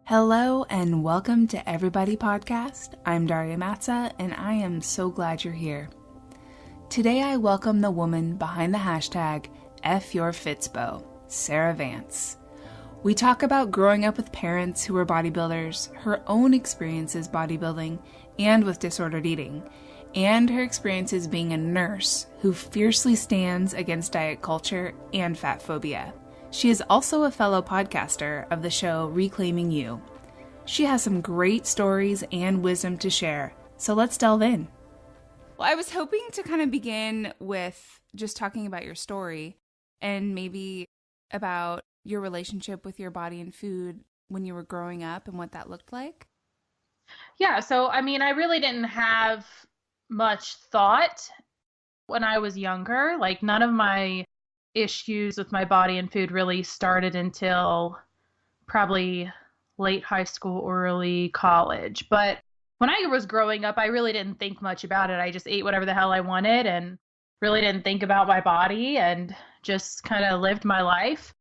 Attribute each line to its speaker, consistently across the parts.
Speaker 1: Hello and welcome to Everybody Podcast. I'm Daria Matza and I am so glad you're here. Today I welcome the woman behind the hashtag #FYourFitspo, Sarah Vance. We talk about growing up with parents who were bodybuilders, her own experiences bodybuilding and with disordered eating, and her experiences being a nurse who fiercely stands against diet culture and fat phobia. She is also a fellow podcaster of the show Reclaiming You. She has some great stories and wisdom to share, so let's delve in. Well, I was hoping to kind of begin with just talking about your story and maybe about your relationship with your body and food when you were growing up and what that looked like.
Speaker 2: Yeah, so I really didn't have much thought when I was younger. Like, none of my issues with my body and food really started until probably late high school, early college. But when I was growing up, I really didn't think much about it. I just ate whatever the hell I wanted and really didn't think about my body and just kind of lived my life.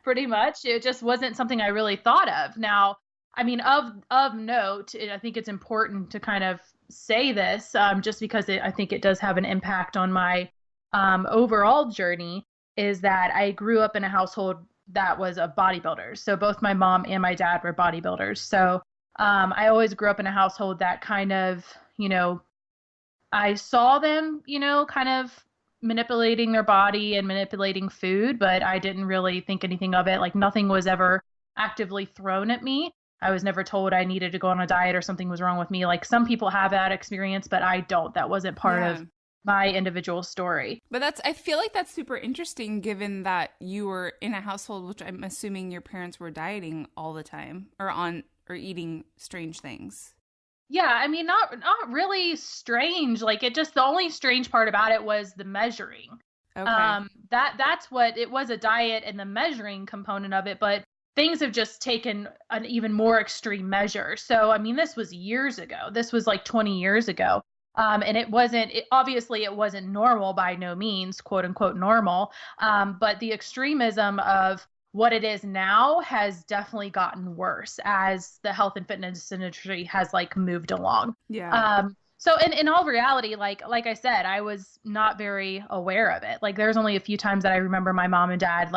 Speaker 2: Pretty much. It just wasn't something I really thought of. Now, of note, I think it's important to kind of say this just because I think it does have an impact on my overall journey, is that I grew up in a household that was of bodybuilders. So both my mom and my dad were bodybuilders. So I always grew up in a household that kind of, I saw them, kind of manipulating their body and manipulating food, but I didn't really think anything of it. Like, nothing was ever actively thrown at me. I was never told I needed to go on a diet or something was wrong with me. Like, some people have that experience, but I don't. That wasn't part of my individual story.
Speaker 1: But I feel like that's super interesting given that you were in a household, which I'm assuming your parents were dieting all the time or eating strange things.
Speaker 2: Yeah, not really strange. Like, it just, the only strange part about it was the measuring.
Speaker 1: Okay.
Speaker 2: That's what it was, a diet and the measuring component of it, but things have just taken an even more extreme measure. So, this was years ago. This was like 20 years ago. And it wasn't normal by no means, quote unquote normal. But the extremism of what it is now has definitely gotten worse as the health and fitness industry has moved along.
Speaker 1: Yeah.
Speaker 2: So in all reality, like I said, I was not very aware of it. Like, there's only a few times that I remember my mom and dad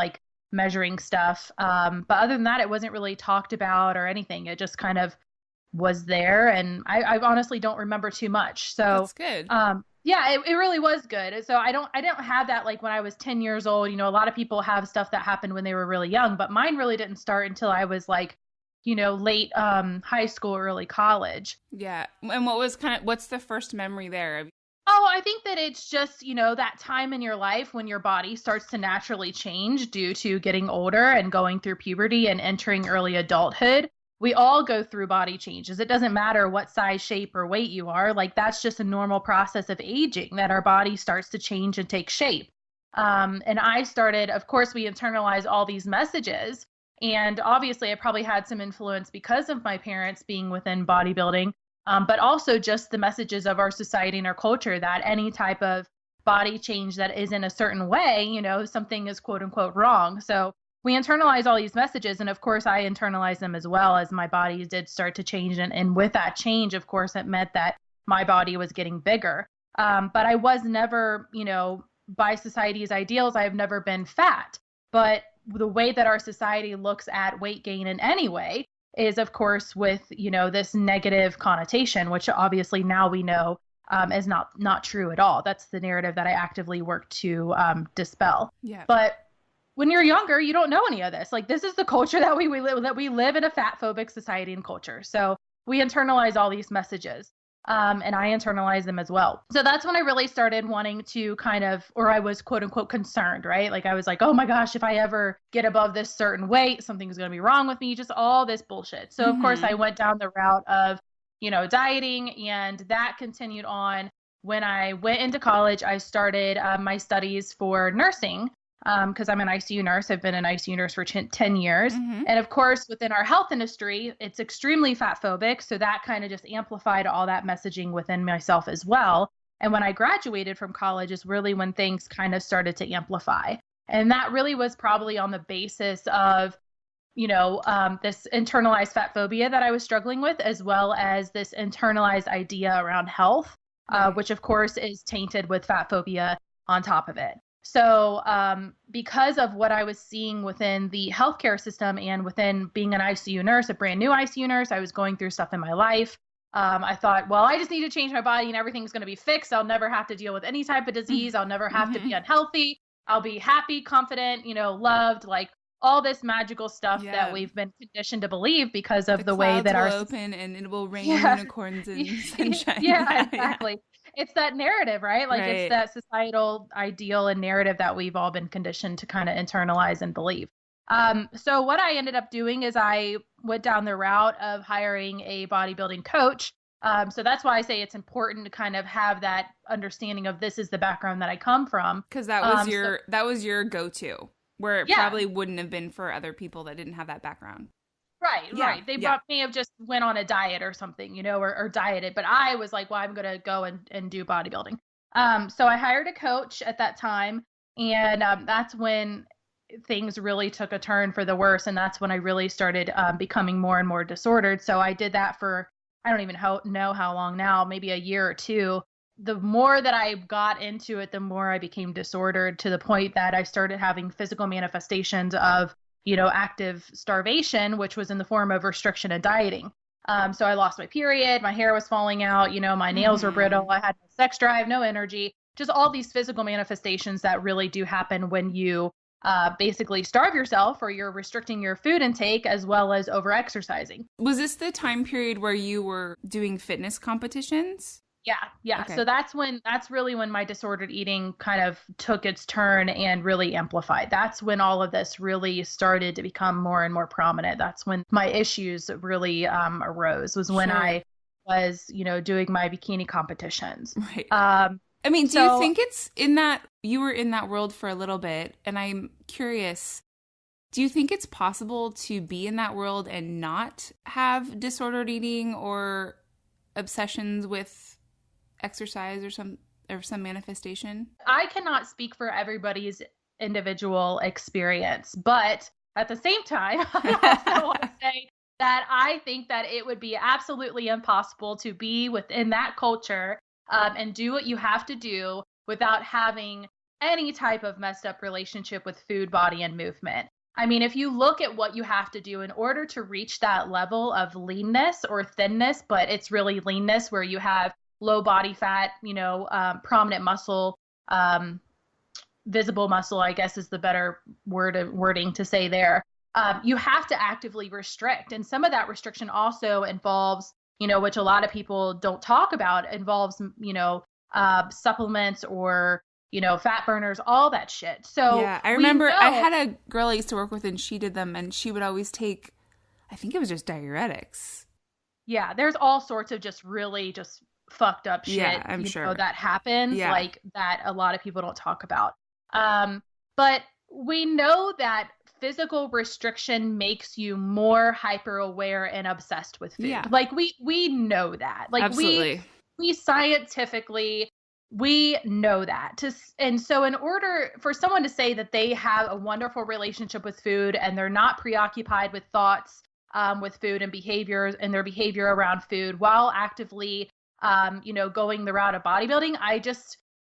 Speaker 2: measuring stuff. But other than that, it wasn't really talked about or anything. It just kind of was there, and I honestly don't remember too much. So
Speaker 1: that's good.
Speaker 2: Yeah, it really was good. So I don't have that when I was 10 years old. A lot of people have stuff that happened when they were really young, but mine really didn't start until I was late high school, early college.
Speaker 1: Yeah. And what's the first memory there?
Speaker 2: Oh, I think that it's just, that time in your life when your body starts to naturally change due to getting older and going through puberty and entering early adulthood. We all go through body changes. It doesn't matter what size, shape, or weight you are. That's just a normal process of aging, that our body starts to change and take shape. And I started, of course, we internalize all these messages. And obviously, I probably had some influence because of my parents being within bodybuilding, but also just the messages of our society and our culture that any type of body change that isn't a certain way, something is quote unquote wrong. So we internalize all these messages, and of course I internalized them as well as my body did start to change. And with that change, of course, it meant that my body was getting bigger. But I was never, by society's ideals, I have never been fat. But the way that our society looks at weight gain in any way is, of course, with, this negative connotation, which obviously now we know is not true at all. That's the narrative that I actively work to dispel.
Speaker 1: Yeah.
Speaker 2: But when you're younger, you don't know any of this. This is the culture that we live, that we live in a fat phobic society and culture. So we internalize all these messages, and I internalize them as well. So that's when I really started wanting to or I was quote unquote concerned, right? I was like, oh my gosh, if I ever get above this certain weight, something's going to be wrong with me, just all this bullshit. So of course I went down the route of, dieting, and that continued on. When I went into college, I started my studies for nursing. Because I'm an ICU nurse. I've been an ICU nurse for 10 years. And of course, within our health industry, it's extremely fat phobic. So that kind of just amplified all that messaging within myself as well. And when I graduated from college is really when things kind of started to amplify. And that really was probably on the basis of this internalized fat phobia that I was struggling with, as well as this internalized idea around health, which of course is tainted with fat phobia on top of it. So because of what I was seeing within the healthcare system and within being an ICU nurse, a brand new ICU nurse, I was going through stuff in my life. I thought, well, I just need to change my body and everything's going to be fixed. I'll never have to deal with any type of disease. I'll never have to be unhealthy. I'll be happy, confident, loved, like all this magical stuff that we've been conditioned to believe because of the way that our
Speaker 1: open and it will rain unicorns and sunshine.
Speaker 2: Yeah, exactly. It's that narrative, right? Like it's that societal ideal and narrative that we've all been conditioned to kind of internalize and believe. So what I ended up doing is I went down the route of hiring a bodybuilding coach. So that's why I say it's important to kind of have that understanding of this is the background that I come from.
Speaker 1: Because that was your go-to, where it probably wouldn't have been for other people that didn't have that background.
Speaker 2: Right. They may have just went on a diet or something, or dieted. But I was like, well, I'm going to go and do bodybuilding. So I hired a coach at that time. And that's when things really took a turn for the worse. And that's when I really started becoming more and more disordered. So I did that for, I don't even know how long now, maybe a year or two. The more that I got into it, the more I became disordered, to the point that I started having physical manifestations of active starvation, which was in the form of restriction and dieting. So I lost my period, my hair was falling out, my nails were brittle, I had no sex drive, no energy, just all these physical manifestations that really do happen when you basically starve yourself or you're restricting your food intake as well as over-exercising.
Speaker 1: Was this the time period where you were doing fitness competitions?
Speaker 2: Yeah. Okay. So that's really when my disordered eating kind of took its turn and really amplified. That's when all of this really started to become more and more prominent. That's when my issues really arose, was when I was, doing my bikini competitions.
Speaker 1: Right. Do you think it's in that, you were in that world for a little bit, and I'm curious, do you think it's possible to be in that world and not have disordered eating or obsessions with exercise or some manifestation?
Speaker 2: I cannot speak for everybody's individual experience, but at the same time, I also want to say that I think that it would be absolutely impossible to be within that culture and do what you have to do without having any type of messed up relationship with food, body, and movement. I mean, if you look at what you have to do in order to reach that level of leanness or thinness, but it's really leanness where you have low body fat, prominent muscle, visible muscle, I guess is the better wording to say there. You have to actively restrict. And some of that restriction also involves, which a lot of people don't talk about, involves, supplements or, fat burners, all that shit. So
Speaker 1: yeah, I remember I had a girl I used to work with and she did them, and she would always take, I think it was just diuretics.
Speaker 2: Yeah, there's all sorts of just really just fucked up shit,
Speaker 1: I'm sure
Speaker 2: that happens, like that a lot of people don't talk about. But we know that physical restriction makes you more hyper aware and obsessed with food. Yeah. Like we know that. Like
Speaker 1: absolutely.
Speaker 2: We scientifically, we know that. And so in order for someone to say that they have a wonderful relationship with food and they're not preoccupied with thoughts with food and behaviors and their behavior around food while actively going the route of bodybuilding,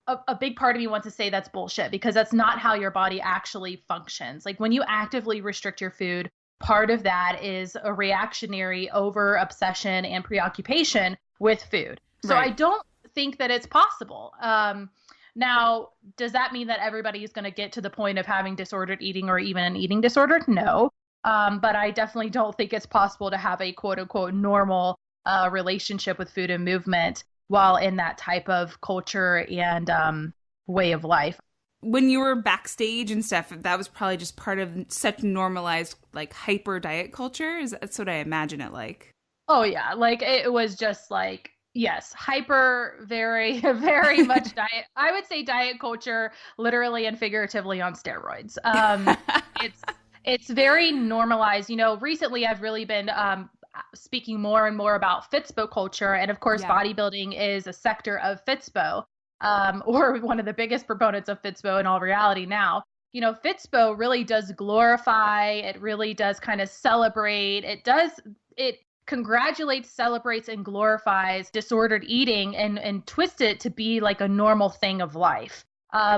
Speaker 2: a big part of me wants to say that's bullshit, because that's not how your body actually functions. Like when you actively restrict your food, part of that is a reactionary over obsession and preoccupation with food. So I don't think that it's possible. Now, does that mean that everybody is going to get to the point of having disordered eating or even an eating disorder? No. But I definitely don't think it's possible to have a quote unquote normal relationship with food and movement while in that type of culture and way of life.
Speaker 1: When you were backstage and stuff, that was probably just part of such normalized, like, hyper diet culture. That's what I imagine it like.
Speaker 2: Oh yeah, like it was just like, yes, hyper, very, very much diet. I would say diet culture, literally and figuratively, on steroids. It's very normalized. Recently I've really been speaking more and more about Fitspo culture. And of course, bodybuilding is a sector of Fitspo, or one of the biggest proponents of Fitspo in all reality now. Fitspo really does glorify, it really does kind of celebrate. It congratulates, celebrates, and glorifies disordered eating and twists it to be like a normal thing of life.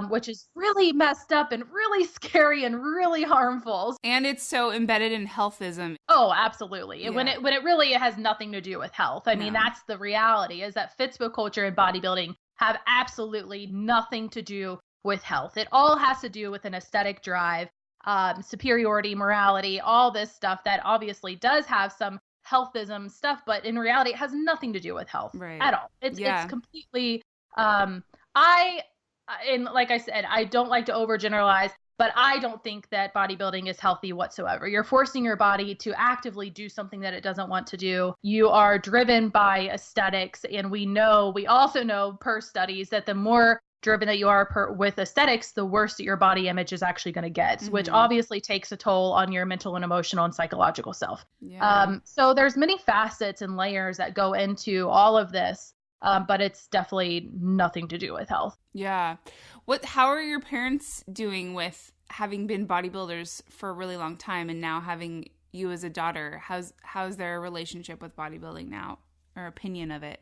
Speaker 2: Which is really messed up and really scary and really harmful.
Speaker 1: And it's so embedded in healthism.
Speaker 2: Oh, absolutely.
Speaker 1: Yeah.
Speaker 2: When it really has nothing to do with health. I mean, that's the reality, is that Fitspo culture and bodybuilding have absolutely nothing to do with health. It all has to do with an aesthetic drive, superiority, morality, all this stuff that obviously does have some healthism stuff, but in reality, it has nothing to do with health at all. It's completely, and like I said, I don't like to overgeneralize, but I don't think that bodybuilding is healthy whatsoever. You're forcing your body to actively do something that it doesn't want to do. You are driven by aesthetics. And we also know per studies that the more driven that you are with aesthetics, the worse that your body image is actually going to get, which obviously takes a toll on your mental and emotional and psychological self. So there's many facets and layers that go into all of this. But it's definitely nothing to do with health.
Speaker 1: Yeah. How are your parents doing with having been bodybuilders for a really long time and now having you as a daughter? How's their relationship with bodybuilding now, or opinion of it?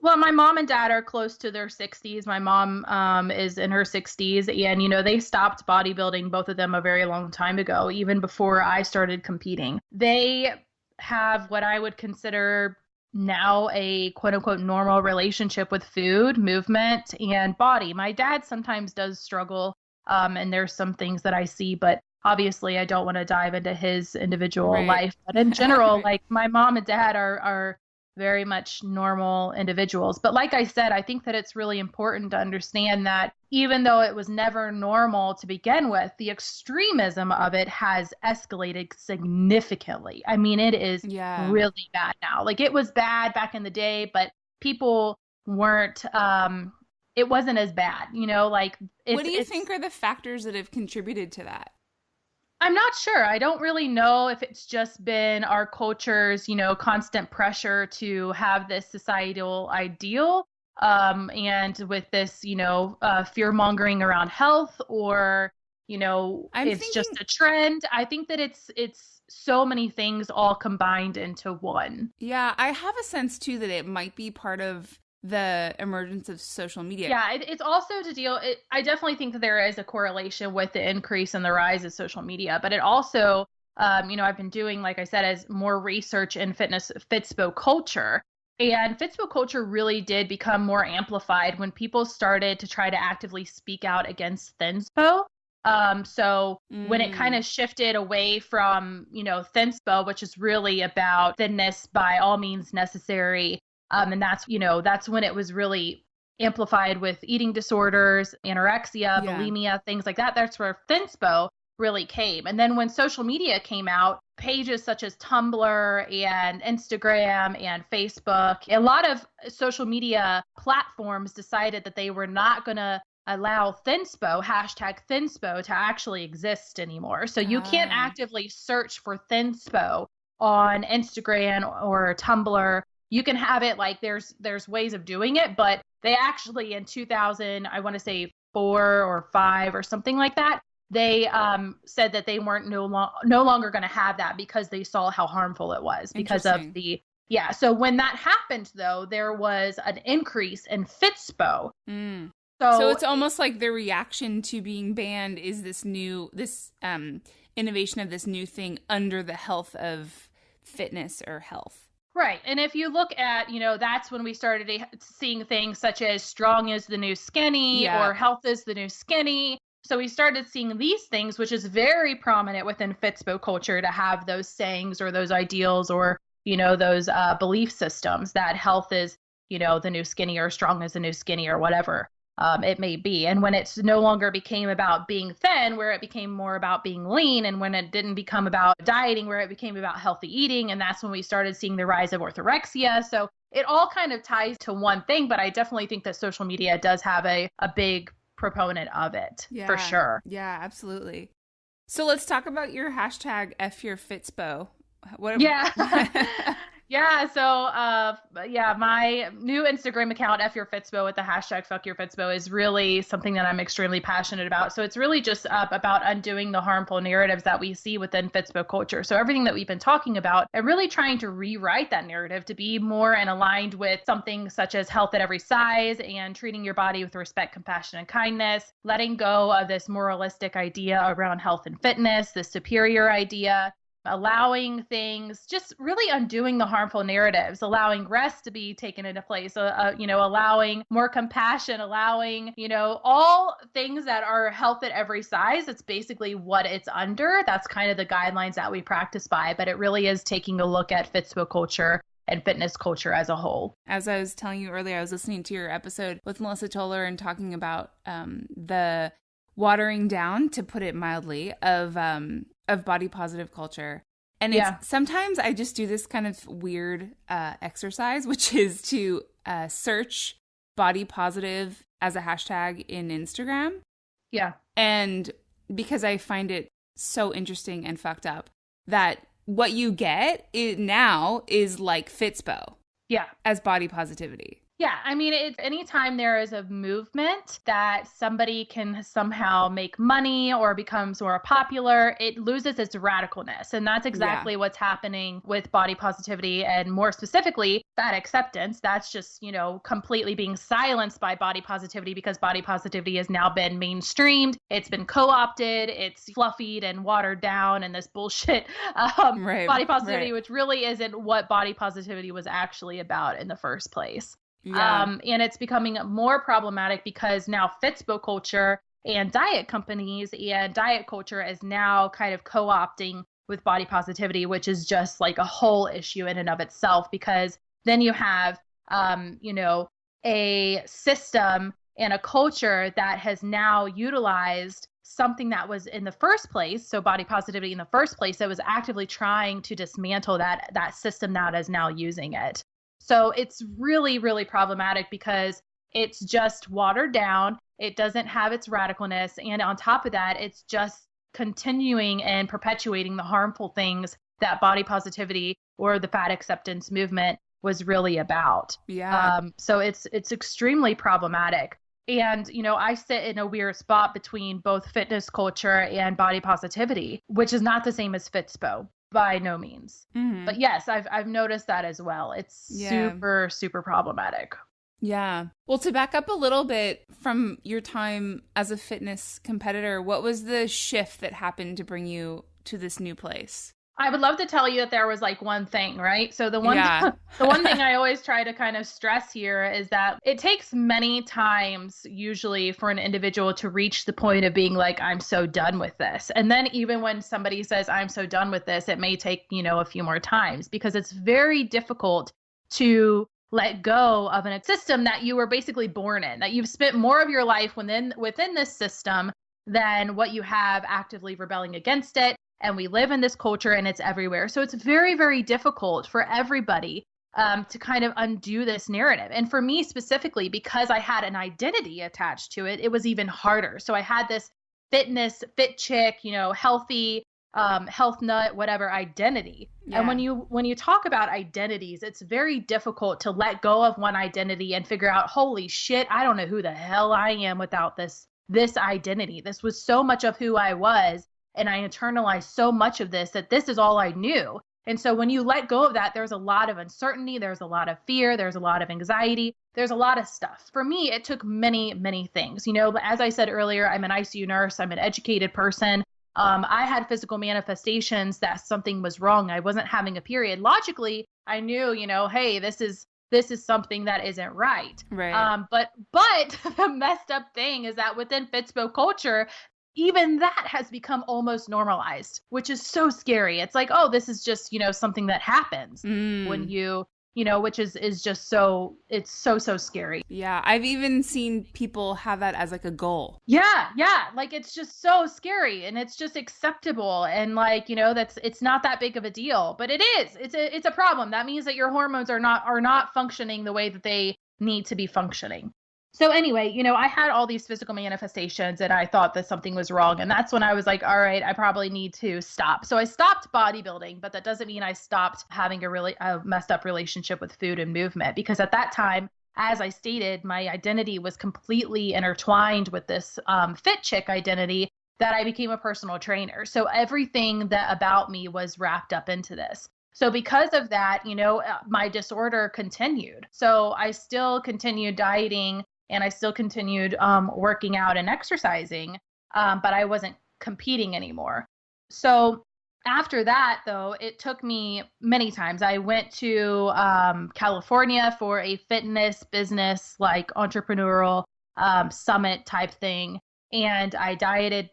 Speaker 2: Well, my mom and dad are close to their 60s. My mom is in her 60s, and they stopped bodybuilding, both of them, a very long time ago, even before I started competing. They have what I would consider now a quote unquote normal relationship with food, movement, and body. My dad sometimes does struggle, and there's some things that I see, but obviously I don't want to dive into his individual life. But in general, like my mom and dad are very much normal individuals. But like I said, I think that it's really important to understand that even though it was never normal to begin with, the extremism of it has escalated significantly. I mean, it is really bad now. Like, it was bad back in the day, but people weren't, it wasn't as bad, like.
Speaker 1: What do you think are the factors that have contributed to that?
Speaker 2: I'm not sure. I don't really know if it's just been our culture's, constant pressure to have this societal ideal, and with this, fear mongering around health, or, it's just a trend. I think that it's so many things all combined into one.
Speaker 1: Yeah, I have a sense too that it might be part of the emergence of social media.
Speaker 2: Yeah, it's also I definitely think that there is a correlation with the increase and the rise of social media, but it also, I've been doing, like I said, as more research in Fitspo culture, and Fitspo culture really did become more amplified when people started to try to actively speak out against Thinspo. When it kind of shifted away from, Thinspo, which is really about thinness by all means necessary, and that's when it was really amplified with eating disorders, anorexia, bulimia, things like that. That's where Thinspo really came. And then when social media came out, pages such as Tumblr and Instagram and Facebook, a lot of social media platforms decided that they were not going to allow Thinspo, #Thinspo, to actually exist anymore. So you can't actively search for Thinspo on Instagram or Tumblr. You can have it, like, there's ways of doing it, but they actually in 2000, I want to say 4 or 5 or something like that, they said that they weren't no longer going to have that because they saw how harmful it was because of so when that happened, though, there was an increase in Fitspo.
Speaker 1: So it's almost like the reaction to being banned is this innovation of this new thing under the health of fitness or health.
Speaker 2: Right. And if you look at, that's when we started seeing things such as strong is the new skinny or health is the new skinny. So we started seeing these things, which is very prominent within Fitspo culture, to have those sayings or those ideals or, those belief systems that health is, the new skinny, or strong is the new skinny, or whatever it may be. And when it's no longer became about being thin, where it became more about being lean, and when it didn't become about dieting, where it became about healthy eating, and that's when we started seeing the rise of orthorexia. So it all kind of ties to one thing, but I definitely think that social media does have a big proponent of it, for sure.
Speaker 1: Yeah, absolutely. So let's talk about your #FYourFitspo.
Speaker 2: Yeah, so yeah, my new Instagram account, F Your Fitspo with the hashtag Fuck Your Fitspo, is really something that I'm extremely passionate about. So it's really just about undoing the harmful narratives that we see within Fitspo culture. So everything that we've been talking about and really trying to rewrite that narrative to be more and aligned with something such as health at every size and treating your body with respect, compassion, and kindness, letting go of this moralistic idea around health and fitness, this superior idea, allowing things, just really undoing the harmful narratives, allowing rest to be taken into place, allowing more compassion, allowing, all things that are health at every size. It's basically what it's under. That's kind of the guidelines that we practice by, but it really is taking a look at Fitspo culture and fitness culture as a whole.
Speaker 1: As I was telling you earlier, I was listening to your episode with Melissa Toller and talking about the watering down, to put it mildly, of body positive culture. And it's sometimes I just do this kind of weird exercise, which is to search body positive as a hashtag in Instagram.
Speaker 2: Yeah.
Speaker 1: And because I find it so interesting and fucked up that what you get now is like Fitspo.
Speaker 2: Yeah.
Speaker 1: As body positivity.
Speaker 2: Yeah, I mean, anytime there is a movement that somebody can somehow make money or becomes more popular, it loses its radicalness. And that's exactly what's happening with body positivity, and more specifically, fat acceptance. That's just, completely being silenced by body positivity, because body positivity has now been mainstreamed. It's been co-opted. It's fluffied and watered down, and this bullshit body positivity, which really isn't what body positivity was actually about in the first place.
Speaker 1: Yeah.
Speaker 2: And it's becoming more problematic because now Fitspo culture and diet companies and diet culture is now kind of co-opting with body positivity, which is just like a whole issue in and of itself, because then you have, a system and a culture that has now utilized something that was in the first place. So body positivity in the first place, that was actively trying to dismantle that system that is now using it. So it's really, really problematic because it's just watered down. It doesn't have its radicalness. And on top of that, it's just continuing and perpetuating the harmful things that body positivity or the fat acceptance movement was really about.
Speaker 1: Yeah.
Speaker 2: So it's extremely problematic. And, I sit in a weird spot between both fitness culture and body positivity, which is not the same as Fitspo. By no means. Mm-hmm. But yes, I've noticed that as well. It's super, super problematic.
Speaker 1: Yeah. Well, to back up a little bit from your time as a fitness competitor, what was the shift that happened to bring you to this new place?
Speaker 2: I would love to tell you that there was like one thing, right? So the one thing I always try to kind of stress here is that it takes many times usually for an individual to reach the point of being like, I'm so done with this. And then even when somebody says, I'm so done with this, it may take, a few more times, because it's very difficult to let go of a system that you were basically born in, that you've spent more of your life within this system than what you have actively rebelling against it. And we live in this culture and it's everywhere. So it's very, very difficult for everybody to kind of undo this narrative. And for me specifically, because I had an identity attached to it, it was even harder. So I had this fitness, fit chick, healthy, health nut, whatever identity. Yeah. And when you talk about identities, it's very difficult to let go of one identity and figure out, holy shit, I don't know who the hell I am without this identity. This was so much of who I was. And I internalized so much of this that this is all I knew. And so when you let go of that, there's a lot of uncertainty. There's a lot of fear. There's a lot of anxiety. There's a lot of stuff. For me, it took many, many things. As I said earlier, I'm an ICU nurse. I'm an educated person. I had physical manifestations that something was wrong. I wasn't having a period. Logically, I knew, hey, this is something that isn't right.
Speaker 1: Right.
Speaker 2: But the messed up thing is that within Fitspo culture, even that has become almost normalized, which is so scary. It's like, oh, this is just, something that happens when you, which is just so, it's so scary.
Speaker 1: Yeah. I've even seen people have that as like a goal.
Speaker 2: Yeah. Like, it's just so scary and it's just acceptable. And like, it's not that big of a deal, but it is, it's a problem. That means that your hormones are not functioning the way that they need to be functioning. So anyway, I had all these physical manifestations and I thought that something was wrong. And that's when I was like, all right, I probably need to stop. So I stopped bodybuilding, but that doesn't mean I stopped having a messed up relationship with food and movement, because at that time, as I stated, my identity was completely intertwined with this fit chick identity that I became a personal trainer. So everything that about me was wrapped up into this. So because of that, my disorder continued. So I still continued dieting and I still continued working out and exercising, but I wasn't competing anymore. So after that, though, it took me many times. I went to California for a fitness business, like entrepreneurial summit type thing. And I dieted,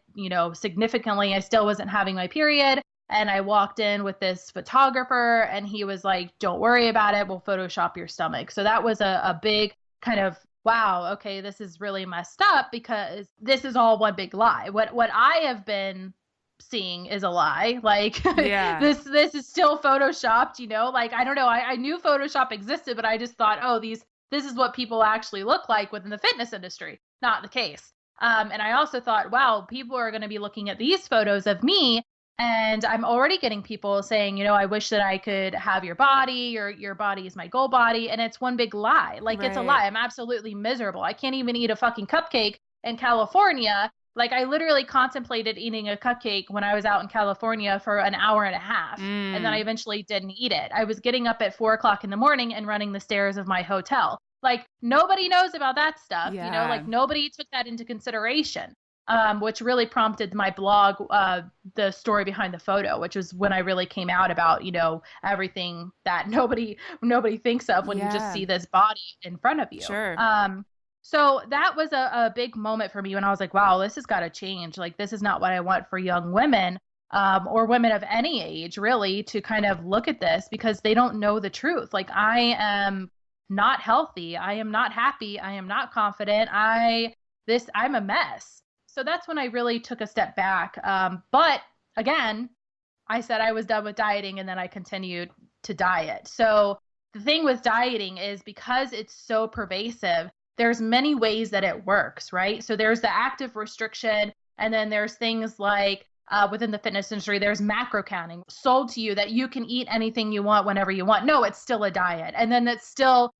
Speaker 2: significantly. I still wasn't having my period. And I walked in with this photographer and he was like, don't worry about it. We'll Photoshop your stomach. So that was a big kind of, wow, okay, this is really messed up because this is all one big lie. What I have been seeing is a lie. Like
Speaker 1: Yeah.
Speaker 2: this is still photoshopped, like, I don't know. I knew Photoshop existed, but I just thought, oh, this is what people actually look like within the fitness industry. Not the case. And I also thought, wow, people are going to be looking at these photos of me. And I'm already getting people saying, I wish that I could have your body, or your body is my goal body. And it's one big lie. Like, It's a lie. I'm absolutely miserable. I can't even eat a fucking cupcake in California. Like, I literally contemplated eating a cupcake when I was out in California for an hour and a half. And then I eventually didn't eat it. I was getting up at 4:00 in the morning and running the stairs of my hotel. Like, nobody knows about that stuff, like nobody took that into consideration. Which really prompted my blog, The Story Behind the Photo, which was when I really came out about, everything that nobody thinks of when you just see this body in front of you.
Speaker 1: Sure.
Speaker 2: So that was a big moment for me when I was like, wow, this has got to change. Like, this is not what I want for young women, or women of any age, really, to kind of look at this, because they don't know the truth. Like, I am not healthy. I am not happy. I am not confident. I'm a mess. So that's when I really took a step back. But again, I said I was done with dieting and then I continued to diet. So the thing with dieting is, because it's so pervasive, there's many ways that it works, right? So there's the active restriction, and then there's things like within the fitness industry, there's macro counting sold to you that you can eat anything you want whenever you want. No, it's still a diet. And then it's still,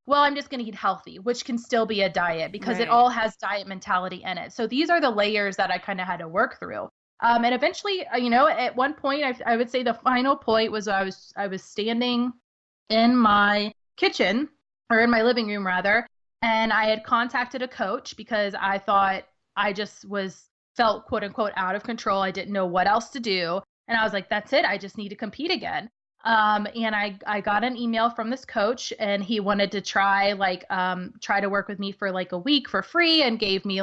Speaker 2: well, I'm just going to eat healthy, which can still be a diet, because it all has diet mentality in it. So these are the layers that I kind of had to work through. And eventually, at one point, I would say the final point was I was standing in my kitchen, or in my living room rather, and I had contacted a coach because I thought I just felt quote unquote out of control. I didn't know what else to do. And I was like, that's it. I just need to compete again. And I got an email from this coach, and he wanted to try to work with me for like a week for free, and gave me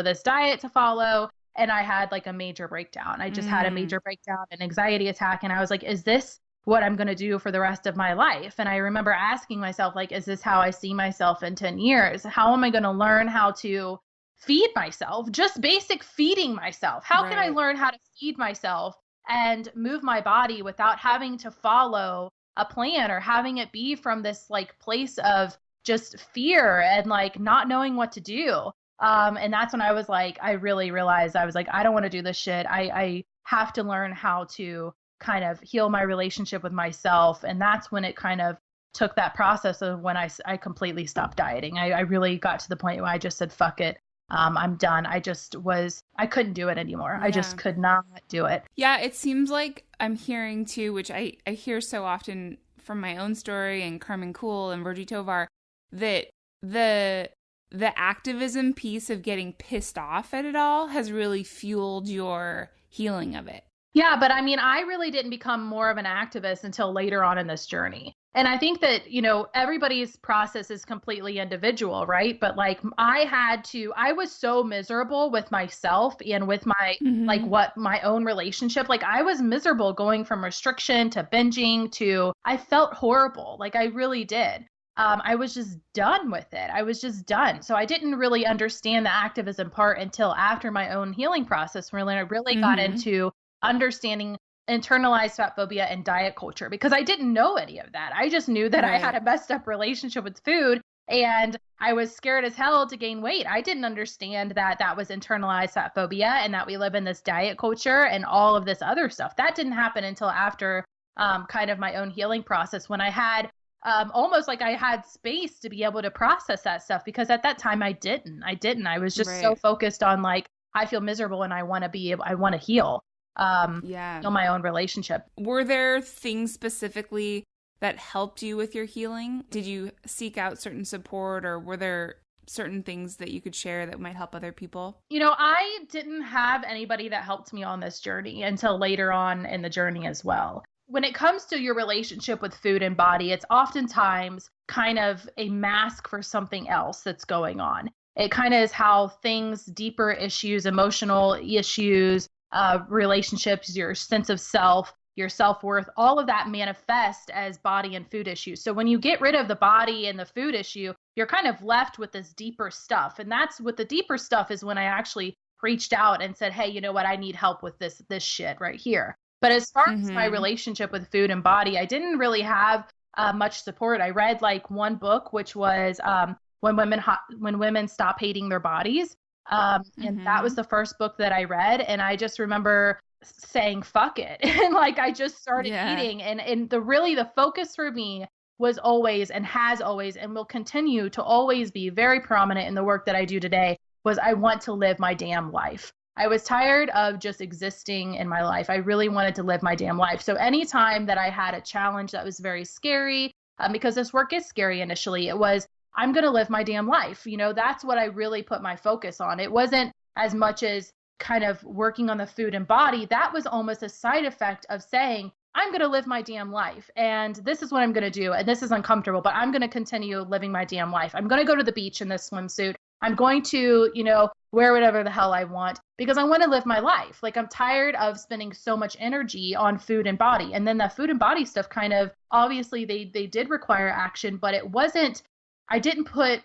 Speaker 2: this diet to follow. And I had like a major breakdown. I just had a major breakdown, an anxiety attack. And I was like, is this what I'm going to do for the rest of my life? And I remember asking myself, like, is this how I see myself in 10 years? How am I going to learn how to feed myself? Just basic feeding myself. How can I learn how to feed myself and move my body without having to follow a plan, or having it be from this like place of just fear and like not knowing what to do? And that's when I was like, I really realized, I was like, I don't want to do this shit. I have to learn how to kind of heal my relationship with myself. And that's when it kind of took that process of when I completely stopped dieting. I really got to the point where I just said, fuck it. I'm done. I couldn't do it anymore. Yeah. I just could not do it.
Speaker 1: Yeah. It seems like I'm hearing too, which I hear so often from my own story and Carmen Cool and Virgie Tovar, that the activism piece of getting pissed off at it all has really fueled your healing of it.
Speaker 2: Yeah. But I mean, I really didn't become more of an activist until later on in this journey. And I think that, everybody's process is completely individual, right? But like I was so miserable with myself and with my, like what my own relationship, like I was miserable going from restriction to binging to, I felt horrible. Like I really did. I was just done with it. I was just done. So I didn't really understand the activism part until after my own healing process, where I really got into understanding internalized fat phobia and diet culture, because I didn't know any of that. I just knew that I had a messed up relationship with food, And I was scared as hell to gain weight. I didn't understand that that was internalized fat phobia and that we live in this diet culture and all of this other stuff. That didn't happen until after kind of my own healing process, when I had almost like I had space to be able to process that stuff, because at that time I didn't. I was just so focused on like, I feel miserable and I want to heal. Heal my own relationship.
Speaker 1: Were there things specifically that helped you with your healing? Did you seek out certain support, or were there certain things that you could share that might help other people?
Speaker 2: You know, I didn't have anybody that helped me on this journey until later on in the journey as well. When it comes to your relationship with food and body, it's oftentimes kind of a mask for something else that's going on. It kind of is how things, deeper issues, emotional issues, relationships, your sense of self, your self-worth, all of that manifest as body and food issues. So when you get rid of the body and the food issue, you're kind of left with this deeper stuff. And that's what the deeper stuff is, when I actually reached out and said, hey, you know what? I need help with this shit right here. But as far as my relationship with food and body, I didn't really have much support. I read like one book, which was When Women Stop Hating Their Bodies. And that was the first book that I read. And I just remember saying, fuck it. And like, I just started eating. And the focus for me was always, and has always, and will continue to always be very prominent in the work that I do today, was I want to live my damn life. I was tired of just existing in my life. I really wanted to live my damn life. So anytime that I had a challenge that was very scary, because this work is scary initially, it was, I'm going to live my damn life. You know, that's what I really put my focus on. It wasn't as much as kind of working on the food and body. That was almost a side effect of saying, I'm going to live my damn life. And this is what I'm going to do. And this is uncomfortable, but I'm going to continue living my damn life. I'm going to go to the beach in this swimsuit. I'm going to, you know, wear whatever the hell I want, because I want to live my life. Like, I'm tired of spending so much energy on food and body. And then that food and body stuff kind of, obviously they did require action, but it wasn't, I didn't put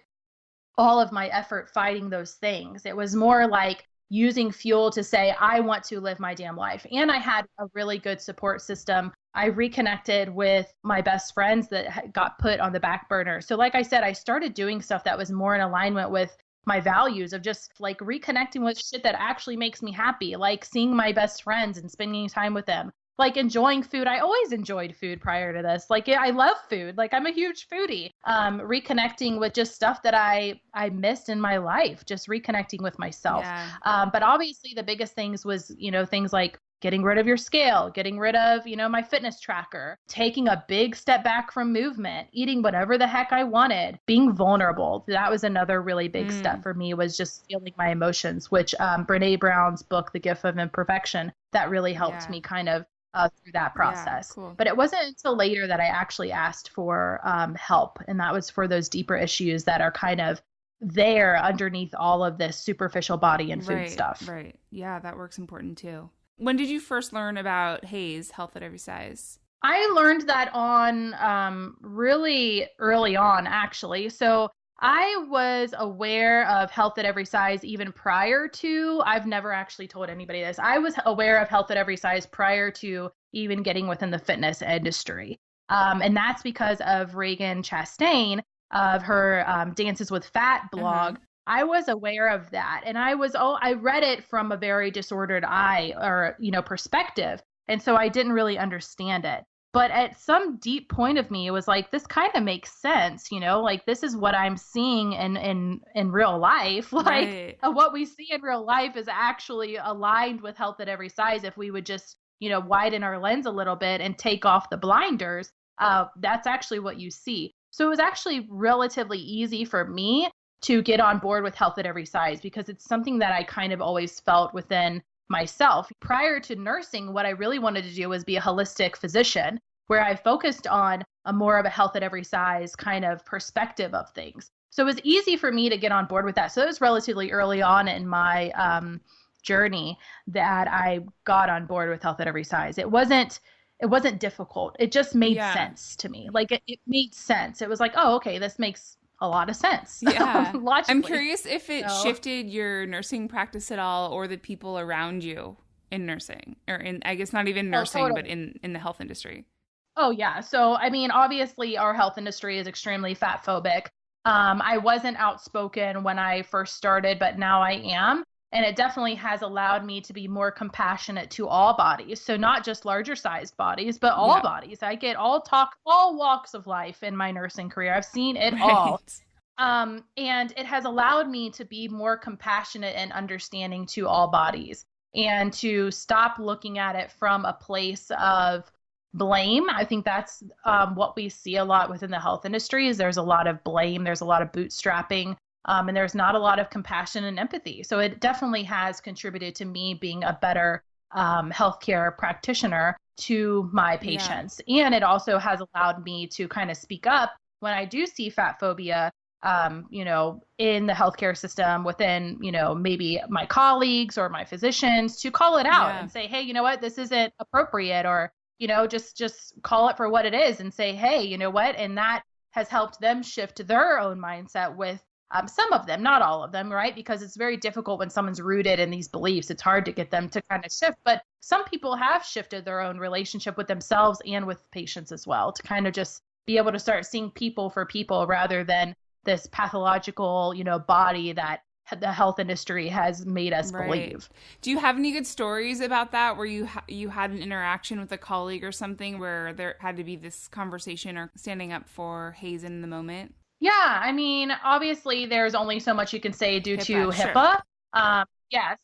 Speaker 2: all of my effort fighting those things. It was more like using fuel to say, I want to live my damn life. And I had a really good support system. I reconnected with my best friends that got put on the back burner. So like I said, I started doing stuff that was more in alignment with my values of just like reconnecting with shit that actually makes me happy, like seeing my best friends and spending time with them, like enjoying food. I always enjoyed food prior to this. Like, I love food. Like, I'm a huge foodie. Reconnecting with just stuff that I missed in my life, just reconnecting with myself.
Speaker 1: Yeah.
Speaker 2: But obviously the biggest things was, you know, things like getting rid of your scale, getting rid of, you know, my fitness tracker, taking a big step back from movement, eating whatever the heck I wanted, being vulnerable. That was another really big step for me, was just feeling my emotions, which Brene Brown's book, The Gift of Imperfection, that really helped me kind of through that process.
Speaker 1: Yeah, cool.
Speaker 2: But it wasn't until later that I actually asked for help. And that was for those deeper issues that are kind of there underneath all of this superficial body and food stuff.
Speaker 1: Right. Yeah, that work's important too. When did you first learn about HAES, Health at Every Size?
Speaker 2: I learned that on really early on, actually. So I was aware of Health at Every Size even prior to, I've never actually told anybody this. I was aware of Health at Every Size prior to even getting within the fitness industry. And that's because of Regan Chastain, of her Dances with Fat blog. I was aware of that. And I read it from a very disordered eye, or, you know, perspective. And so I didn't really understand it. But at some deep point of me, it was like, this kind of makes sense, you know, like this is what I'm seeing in real life. Like what we see in real life is actually aligned with Health at Every Size. If we would just, you know, widen our lens a little bit and take off the blinders, that's actually what you see. So it was actually relatively easy for me to get on board with Health at Every Size, because it's something that I kind of always felt within myself. Prior to nursing, what I really wanted to do was be a holistic physician, where I focused on a more of a Health at Every Size kind of perspective of things. So it was easy for me to get on board with that. So it was relatively early on in my journey that I got on board with Health at Every Size. It wasn't difficult. It just made sense to me. Like it made sense. It was like, oh, okay, this makes a lot of sense.
Speaker 1: Yeah. I'm curious if it shifted your nursing practice at all, or the people around you in nursing, or in, I guess not even nursing, but in the health industry.
Speaker 2: Oh yeah. So, I mean, obviously our health industry is extremely fat phobic. I wasn't outspoken when I first started, but now I am. And it definitely has allowed me to be more compassionate to all bodies. So not just larger sized bodies, but all bodies. I get all walks of life in my nursing career. I've seen it all. And it has allowed me to be more compassionate and understanding to all bodies and to stop looking at it from a place of blame. I think that's what we see a lot within the health industry is there's a lot of blame. There's a lot of bootstrapping. And there's not a lot of compassion and empathy. So it definitely has contributed to me being a better healthcare practitioner to my patients. Yeah. And it also has allowed me to kind of speak up when I do see fat phobia, in the healthcare system within, maybe my colleagues or my physicians to call it out and say, hey, you know what, this isn't appropriate, or, just call it for what it is and say, hey, you know what? And that has helped them shift their own mindset with some of them, not all of them, right? Because it's very difficult when someone's rooted in these beliefs. It's hard to get them to kind of shift. But some people have shifted their own relationship with themselves and with patients as well to kind of just be able to start seeing people for people rather than this pathological, body that the health industry has made us believe.
Speaker 1: Do you have any good stories about that where you had an interaction with a colleague or something where there had to be this conversation or standing up for HAES in the moment?
Speaker 2: Yeah, I mean, obviously there's only so much you can say due to HIPAA. Sure.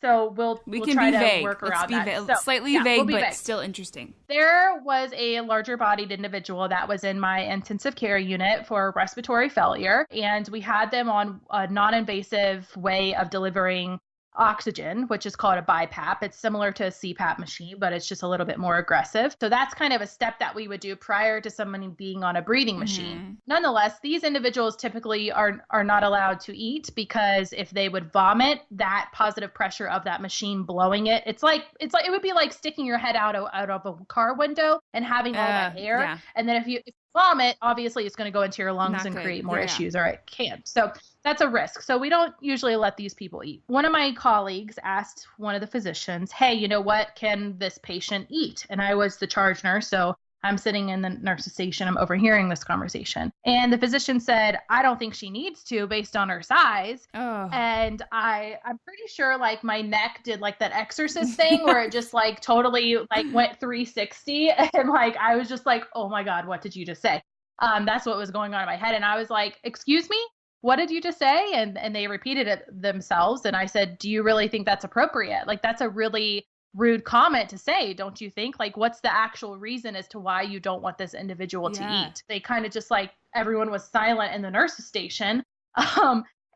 Speaker 2: So we'll
Speaker 1: can
Speaker 2: try
Speaker 1: be
Speaker 2: to
Speaker 1: vague.
Speaker 2: work around that.
Speaker 1: Slightly vague, but still interesting.
Speaker 2: There was a larger bodied individual that was in my intensive care unit for respiratory failure, and we had them on a non-invasive way of delivering oxygen, which is called a BiPAP. It's similar to a CPAP machine, but it's just a little bit more aggressive. So that's kind of a step that we would do prior to somebody being on a breathing machine. Nonetheless, these individuals typically are not allowed to eat because if they would vomit, that positive pressure of that machine blowing it, it's like it would be like sticking your head out of a car window and having all that air. Yeah. And then if you vomit, obviously it's going to go into your lungs and create more issues, or it can. So that's a risk. So we don't usually let these people eat. One of my colleagues asked one of the physicians, hey, you know what, can this patient eat? And I was the charge nurse, so I'm sitting in the nurse's station. I'm overhearing this conversation. And the physician said, I don't think she needs to based on her size. Oh. And I'm pretty sure like my neck did like that exorcist thing where it just like totally like went 360. And like, I was just like, oh my God, what did you just say? That's what was going on in my head. And I was like, excuse me, what did you just say? And they repeated it themselves. And I said, do you really think that's appropriate? Like, that's a really rude comment to say, don't you think? Like, what's the actual reason as to why you don't want this individual to eat? They kind of just like, everyone was silent in the nurse's station.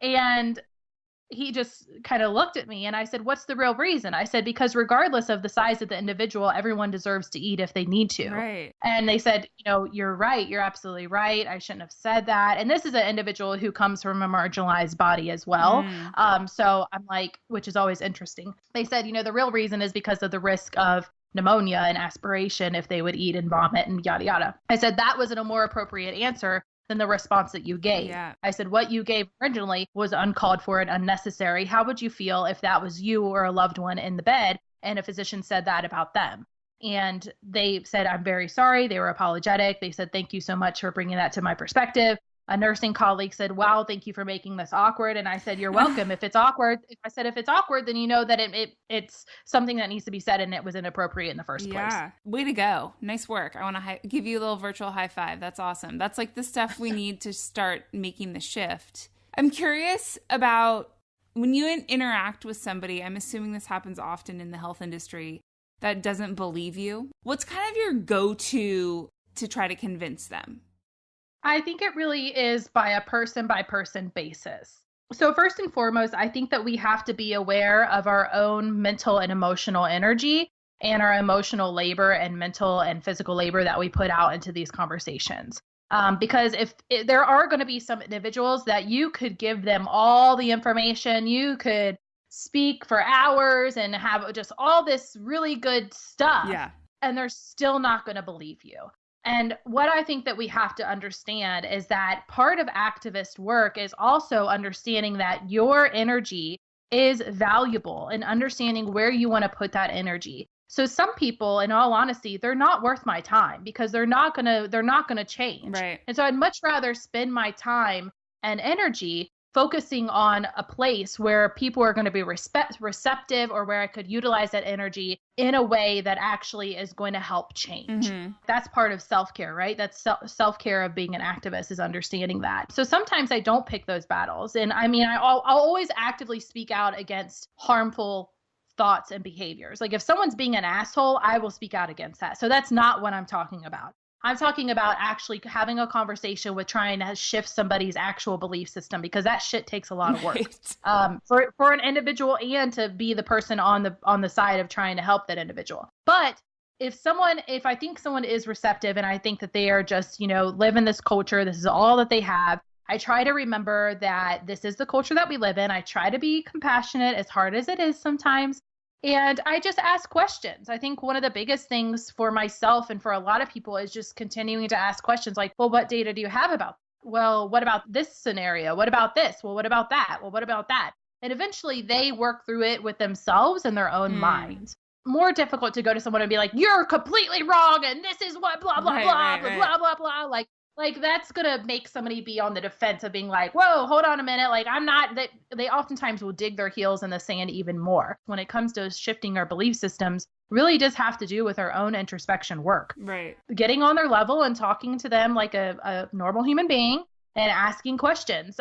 Speaker 2: And he just kind of looked at me and I said, what's the real reason? I said, because regardless of the size of the individual, everyone deserves to eat if they need to. Right. And they said, you're right. You're absolutely right. I shouldn't have said that. And this is an individual who comes from a marginalized body as well. So I'm like, which is always interesting. They said, the real reason is because of the risk of pneumonia and aspiration if they would eat and vomit and yada, yada. I said, that was a more appropriate answer than the response that you gave. Yeah. I said, what you gave originally was uncalled for and unnecessary. How would you feel if that was you or a loved one in the bed and a physician said that about them? And they said, I'm very sorry. They were apologetic. They said, thank you so much for bringing that to my perspective. A nursing colleague said, wow, thank you for making this awkward. And I said, you're welcome. If it's awkward, if it's awkward, then you know that it's something that needs to be said and it was inappropriate in the first place. Yeah.
Speaker 1: Way to go. Nice work. I want to give you a little virtual high five. That's awesome. That's like the stuff we need to start making the shift. I'm curious about when you interact with somebody, I'm assuming this happens often in the health industry, that doesn't believe you. What's kind of your go-to to try to convince them?
Speaker 2: I think it really is by a person-by-person basis. So first and foremost, I think that we have to be aware of our own mental and emotional energy and our emotional labor and mental and physical labor that we put out into these conversations. Because if there are going to be some individuals that you could give them all the information, you could speak for hours and have just all this really good stuff, and they're still not going to believe you. And what I think that we have to understand is that part of activist work is also understanding that your energy is valuable and understanding where you want to put that energy. So some people, in all honesty, they're not worth my time because they're not gonna change. Right. And so I'd much rather spend my time and energy focusing on a place where people are going to be receptive, or where I could utilize that energy in a way that actually is going to help change. That's part of self-care, right? That's self-care of being an activist, is understanding that. So sometimes I don't pick those battles. And I mean, I'll always actively speak out against harmful thoughts and behaviors. Like if someone's being an asshole, I will speak out against that. So that's not what I'm talking about. I'm talking about actually having a conversation with trying to shift somebody's actual belief system, because that shit takes a lot of work for an individual, and to be the person on the side of trying to help that individual. But if I think someone is receptive, and I think that they are just, live in this culture, this is all that they have, I try to remember that this is the culture that we live in. I try to be compassionate, as hard as it is sometimes. And I just ask questions. I think one of the biggest things for myself and for a lot of people is just continuing to ask questions like, well, what data do you have about? Well, what about this scenario? What about this? Well, what about that? Well, what about that? And eventually they work through it with themselves and their own minds. More difficult to go to someone and be like, you're completely wrong, and this is what blah, blah, blah, blah, blah, blah. Like that's going to make somebody be on the defense of being like, whoa, hold on a minute. Like I'm not that. They oftentimes will dig their heels in the sand even more. When it comes to shifting our belief systems, really does have to do with our own introspection work.
Speaker 1: Right.
Speaker 2: Getting on their level and talking to them like a normal human being, and asking questions.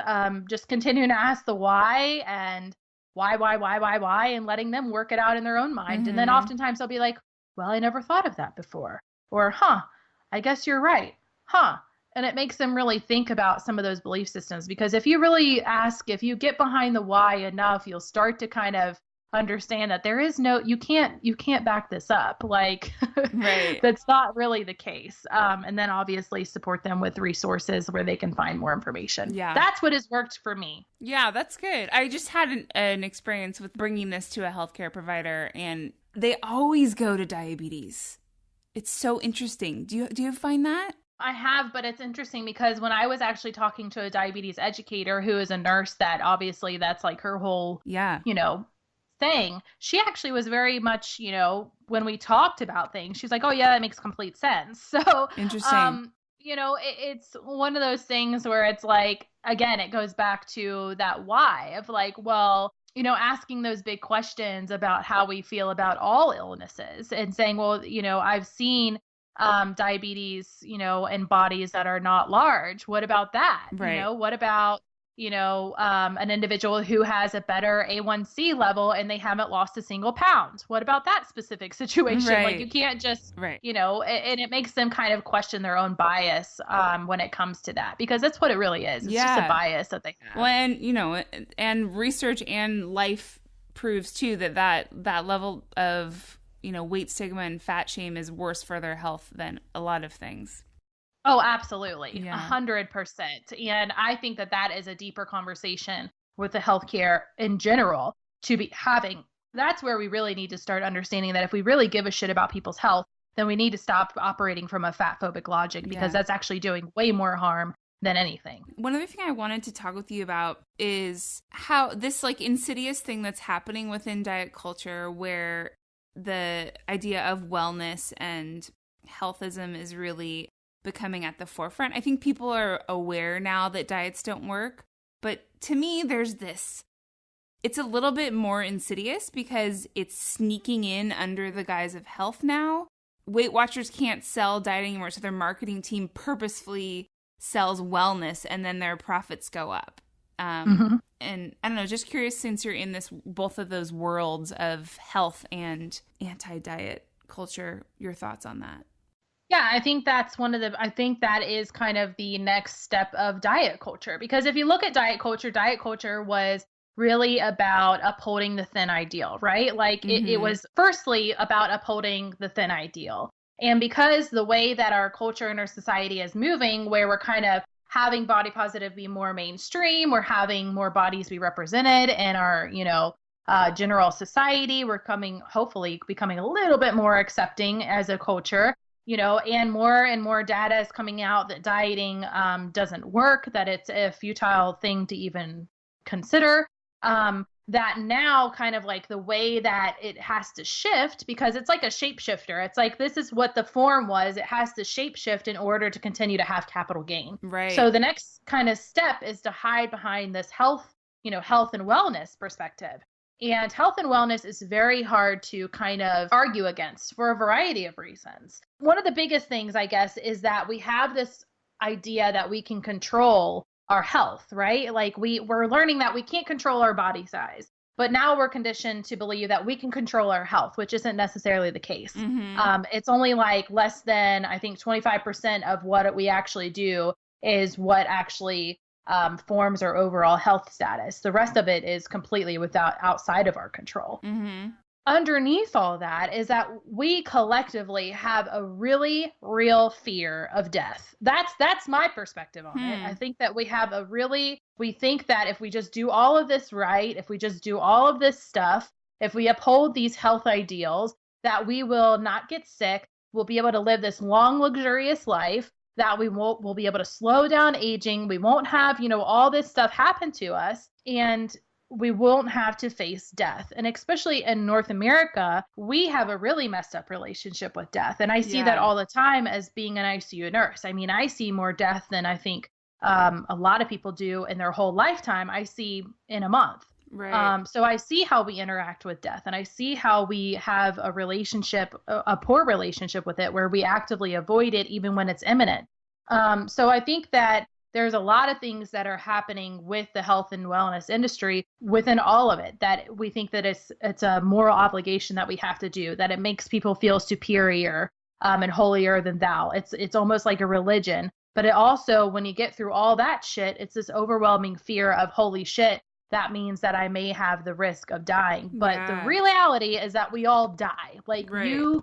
Speaker 2: Just continuing to ask the why, and why, and letting them work it out in their own mind. And then oftentimes they'll be like, well, I never thought of that before. Or, I guess you're right. And it makes them really think about some of those belief systems, because if you really ask, if you get behind the why enough, you'll start to kind of understand that there is you can't back this up. Like, right. That's not really the case. And then obviously support them with resources where they can find more information.
Speaker 1: Yeah.
Speaker 2: That's what has worked for me.
Speaker 1: Yeah, that's good. I just had an experience with bringing this to a healthcare provider, and they always go to diabetes. It's so interesting. Do you find that?
Speaker 2: I have, but it's interesting because when I was actually talking to a diabetes educator who is a nurse, that obviously that's like her whole, thing. She actually was very much, when we talked about things, she's like, oh yeah, that makes complete sense. So
Speaker 1: interesting.
Speaker 2: It's one of those things where it's like, again, it goes back to that why of like, well, asking those big questions about how we feel about all illnesses, and saying, well, I've seen diabetes, in bodies that are not large. What about that?
Speaker 1: Right.
Speaker 2: What about, an individual who has a better A1C level and they haven't lost a single pound? What about that specific situation?
Speaker 1: Right.
Speaker 2: Like you can't just,
Speaker 1: right.
Speaker 2: And it makes them kind of question their own bias when it comes to that, because that's what it really is. It's just a bias that they have.
Speaker 1: Well, and, and research and life proves too that level of weight stigma and fat shame is worse for their health than a lot of things.
Speaker 2: Oh, absolutely. 100%. And I think that is a deeper conversation with the healthcare in general to be having. That's where we really need to start understanding that if we really give a shit about people's health, then we need to stop operating from a fat phobic logic, because that's actually doing way more harm than anything.
Speaker 1: One other thing I wanted to talk with you about is how this like insidious thing that's happening within diet culture, where the idea of wellness and healthism is really becoming at the forefront. I think people are aware now that diets don't work, but to me, it's a little bit more insidious because it's sneaking in under the guise of health now. Weight Watchers can't sell diet anymore, so their marketing team purposefully sells wellness, and then their profits go up. And I don't know, just curious, since you're in both of those worlds of health and anti-diet culture, your thoughts on that?
Speaker 2: Yeah, I think I think that is kind of the next step of diet culture, because if you look at diet culture was really about upholding the thin ideal, right? Like it was firstly about upholding the thin ideal. And because the way that our culture and our society is moving, where we're kind of having body positive be more mainstream, we're having more bodies be represented in our, general society, we're hopefully becoming a little bit more accepting as a culture, and more data is coming out that dieting doesn't work, that it's a futile thing to even consider. that now kind of like the way that it has to shift, because it's like a shapeshifter. It's like, this is what the form was. It has to shapeshift in order to continue to have capital gain.
Speaker 1: Right.
Speaker 2: So the next kind of step is to hide behind this health and wellness perspective. And health and wellness is very hard to kind of argue against for a variety of reasons. One of the biggest things, I guess, is that we have this idea that we can control our health, right? Like we're learning that we can't control our body size, but now we're conditioned to believe that we can control our health, which isn't necessarily the case. It's only like less than, I think, 25% of what we actually do is what actually forms our overall health status. The rest of it is completely outside of our control. Underneath all that is that we collectively have a really real fear of death. That's my perspective on it. I think that we think that if we just do all of this right, if we just do all of this stuff, if we uphold these health ideals, that we will not get sick, we'll be able to live this long, luxurious life, that we'll be able to slow down aging. We won't have, all this stuff happen to us, and we won't have to face death. And especially in North America, we have a really messed up relationship with death. And I see that all the time as being an ICU nurse. I mean, I see more death than I think a lot of people do in their whole lifetime. I see in a month.
Speaker 1: Right.
Speaker 2: So I see how we interact with death, and I see how we have a relationship, a poor relationship with it, where we actively avoid it even when it's imminent. So I think that there's a lot of things that are happening with the health and wellness industry within all of it, that we think that it's a moral obligation that we have to do, that it makes people feel superior and holier than thou. It's almost like a religion. But it also, when you get through all that shit, it's this overwhelming fear of, holy shit, that means that I may have the risk of dying. But the reality is that we all die. Like you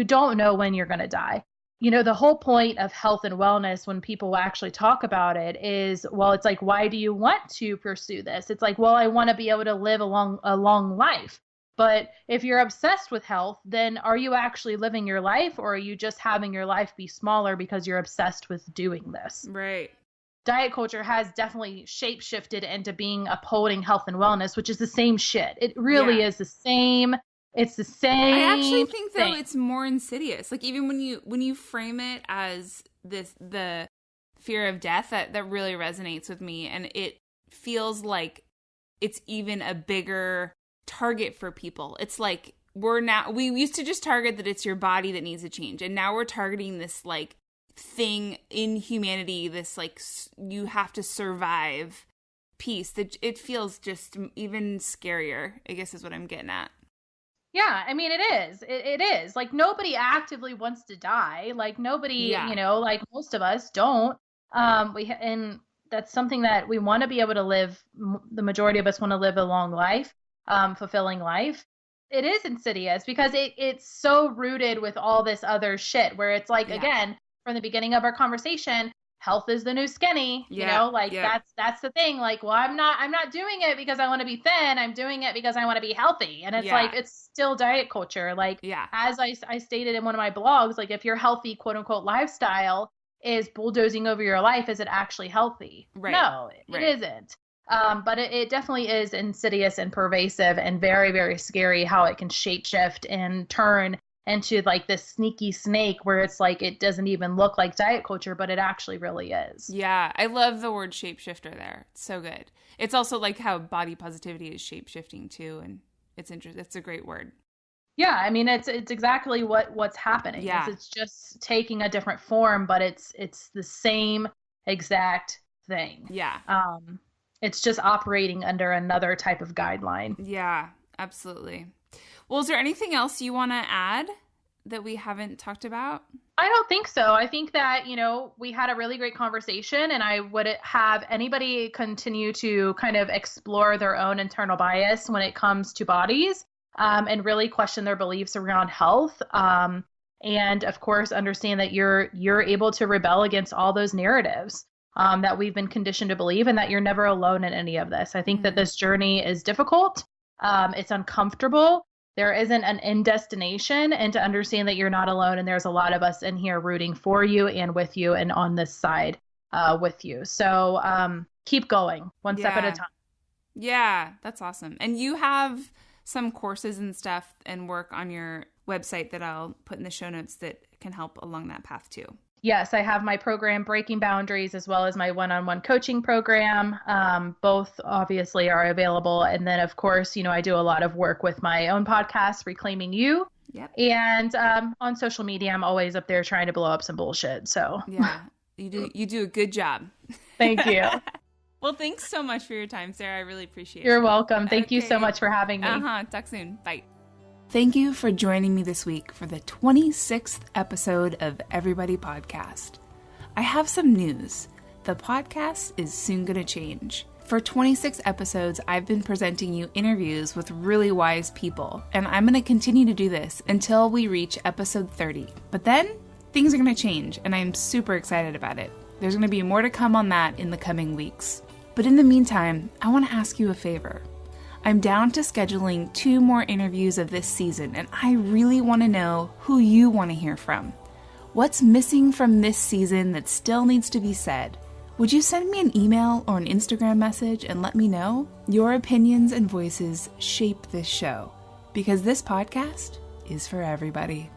Speaker 2: don't know when you're going to die. The whole point of health and wellness, when people actually talk about it, is, well, it's like, why do you want to pursue this? It's like, well, I want to be able to live a long life. But if you're obsessed with health, then are you actually living your life, or are you just having your life be smaller because you're obsessed with doing this?
Speaker 1: Right.
Speaker 2: Diet culture has definitely shape-shifted into being upholding health and wellness, which is the same shit. It really is the same. It's the same.
Speaker 1: I actually think though
Speaker 2: thing.
Speaker 1: It's more insidious. Like even when you frame it as the fear of death, that really resonates with me, and it feels like it's even a bigger target for people. It's like we used to just target that it's your body that needs to change, and now we're targeting this like thing in humanity, this like you have to survive piece, that it feels just even scarier, I guess is what I'm getting at.
Speaker 2: Yeah, I mean, it is. It is. Like, nobody actively wants to die. Like, nobody, like most of us don't. And that's something that we want to be able to live. The majority of us want to live a long life, fulfilling life. It is insidious because it's so rooted with all this other shit, where it's like, again, from the beginning of our conversation, health is the new skinny, that's the thing. Like, well, I'm not doing it because I want to be thin. I'm doing it because I want to be healthy. And it's like, it's still diet culture. Like, as I stated in one of my blogs, like, if your healthy, quote unquote, lifestyle is bulldozing over your life, is it actually healthy?
Speaker 1: Right.
Speaker 2: No, it isn't. But it definitely is insidious and pervasive, and very, very scary how it can shapeshift and turn into like this sneaky snake, where it's like it doesn't even look like diet culture, but it actually really is.
Speaker 1: Yeah, I love the word shapeshifter there. It's so good. It's also like how body positivity is shapeshifting too, and it's interesting. It's a great word.
Speaker 2: Yeah, I mean, it's exactly what's happening.
Speaker 1: Yeah.
Speaker 2: It's just taking a different form, but it's the same exact thing.
Speaker 1: Yeah.
Speaker 2: It's just operating under another type of guideline.
Speaker 1: Yeah, absolutely. Well, is there anything else you want to add that we haven't talked about?
Speaker 2: I don't think so. I think that, we had a really great conversation, and I would have anybody continue to kind of explore their own internal bias when it comes to bodies, and really question their beliefs around health. And of course, understand that you're able to rebel against all those narratives that we've been conditioned to believe, and that you're never alone in any of this. I think that this journey is difficult. It's uncomfortable. There isn't an end destination, and to understand that you're not alone, and there's a lot of us in here rooting for you and with you and on this side with you. So keep going one step at a time.
Speaker 1: Yeah, that's awesome. And you have some courses and stuff and work on your website that I'll put in the show notes that can help along that path too.
Speaker 2: Yes, I have my program Breaking Boundaries as well as my one-on-one coaching program. Both obviously are available. And then, of course, I do a lot of work with my own podcast, Reclaiming You.
Speaker 1: Yep.
Speaker 2: And on social media, I'm always up there trying to blow up some bullshit. So
Speaker 1: yeah, you do a good job.
Speaker 2: Thank you.
Speaker 1: Well, thanks so much for your time, Sarah. I really appreciate it.
Speaker 2: You're welcome. Thank you so much for having me.
Speaker 1: Talk soon. Bye. Thank you for joining me this week for the 26th episode of Everybody Podcast. I have some news. The podcast is soon going to change. For 26 episodes, I've been presenting you interviews with really wise people, and I'm going to continue to do this until we reach episode 30. But then, things are going to change, and I'm super excited about it. There's going to be more to come on that in the coming weeks. But in the meantime, I want to ask you a favor. I'm down to scheduling 2 more interviews of this season, and I really want to know who you want to hear from. What's missing from this season that still needs to be said? Would you send me an email or an Instagram message and let me know? Your opinions and voices shape this show, because this podcast is for everybody.